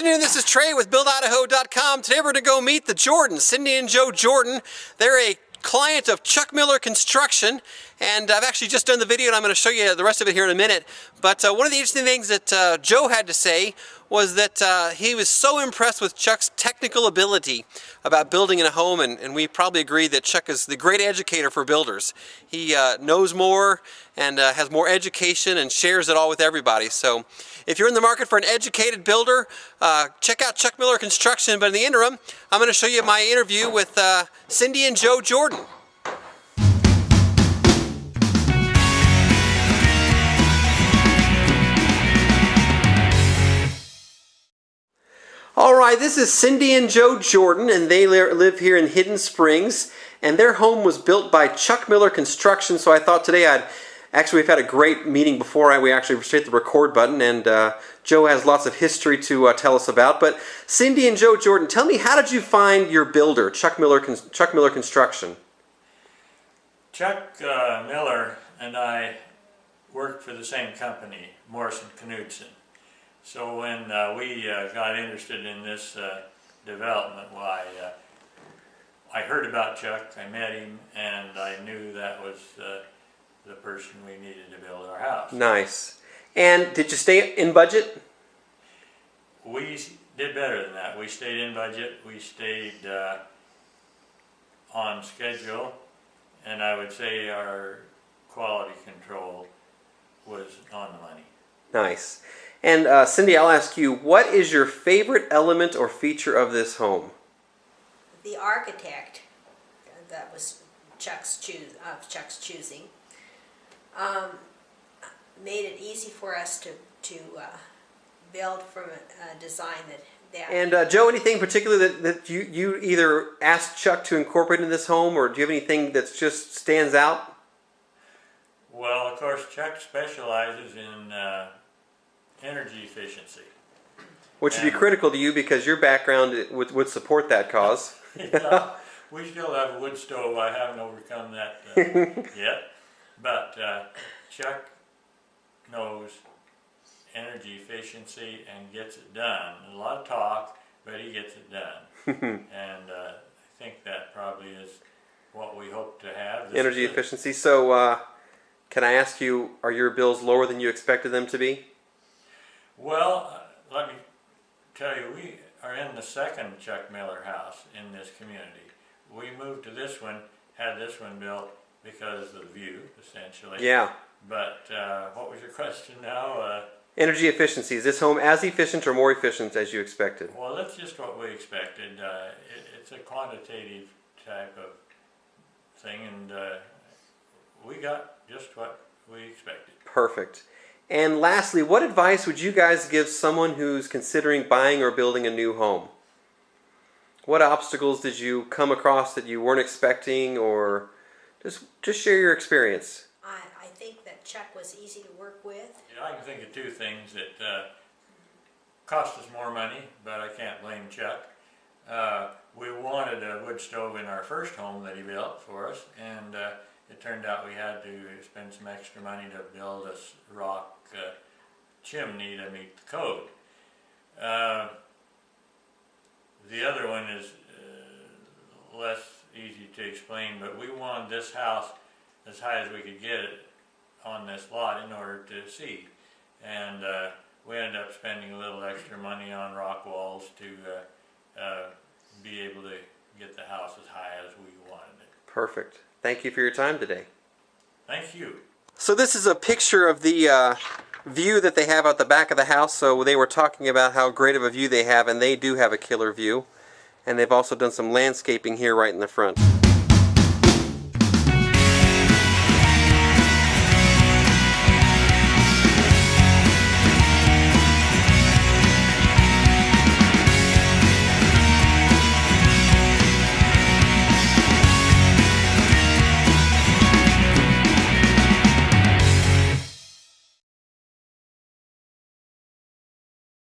afternoon, this is Trey with BuildIdaho.com. Today we're going to go meet the Jordans, Cindy and Joe Jordan. They're a client of Chuck Miller Construction, and I've actually just done the video and I'm going to show you the rest of it here in a minute. But one of the interesting things that Joe had to say was that he was so impressed with Chuck's technical ability about building in a home, and we probably agree that Chuck is the great educator for builders. He knows more and has more education and shares it all with everybody. So if you're in the market for an educated builder, check out Chuck Miller Construction. But in the interim, I'm going to show you my interview with Cindy and Joe Jordan. Alright, this is Cindy and Joe Jordan, and they live here in Hidden Springs, and their home was built by Chuck Miller Construction. So I thought today we've had a great meeting before we actually hit the record button, and Joe has lots of history to tell us about. But Cindy and Joe Jordan, tell me, how did you find your builder, Chuck Miller Construction? Chuck Miller and I worked for the same company, Morrison Knudsen. So when we got interested in this development, I heard about Chuck, I met him, and I knew that was the person we needed to build our house. Nice. And did you stay in budget? We did better than that. We stayed in budget, we stayed on schedule, and I would say our quality control was on the money. Nice. And Cindy, I'll ask you, what is your favorite element or feature of this home? The architect, that was Chuck's choosing, made it easy for us to build from a design that. And Joe, anything in particular that you either asked Chuck to incorporate in this home, or do you have anything that just stands out? Well, of course, Chuck specializes in energy efficiency. Which would be critical to you because your background would support that cause. Yeah, we still have a wood stove. I haven't overcome that yet. But Chuck knows energy efficiency and gets it done. A lot of talk, but he gets it done. And I think that probably is what we hope to have. Energy efficiency. So can I ask you, are your bills lower than you expected them to be? Well, let me tell you, we are in the second Chuck Miller house in this community. We moved to this one, had this one built because of the view, essentially. Yeah. But what was your question now? Energy efficiency. Is this home as efficient or more efficient as you expected? Well, that's just what we expected. It's a quantitative type of thing, and we got just what we expected. Perfect. And lastly, what advice would you guys give someone who's considering buying or building a new home? What obstacles did you come across that you weren't expecting, or just share your experience? I think that Chuck was easy to work with. Yeah, I can think of two things that cost us more money, but I can't blame Chuck. We wanted a wood stove in our first home that he built for us, and it turned out we had to spend some extra money to build a rock chimney to meet the code. The other one is less easy to explain, but we wanted this house as high as we could get it on this lot in order to see. And we ended up spending a little extra money on rock walls to be able to get the house as high as we wanted it. Perfect. Thank you for your time today. Thank you. So this is a picture of the view that they have out the back of the house. So they were talking about how great of a view they have, and they do have a killer view. And they've also done some landscaping here right in the front.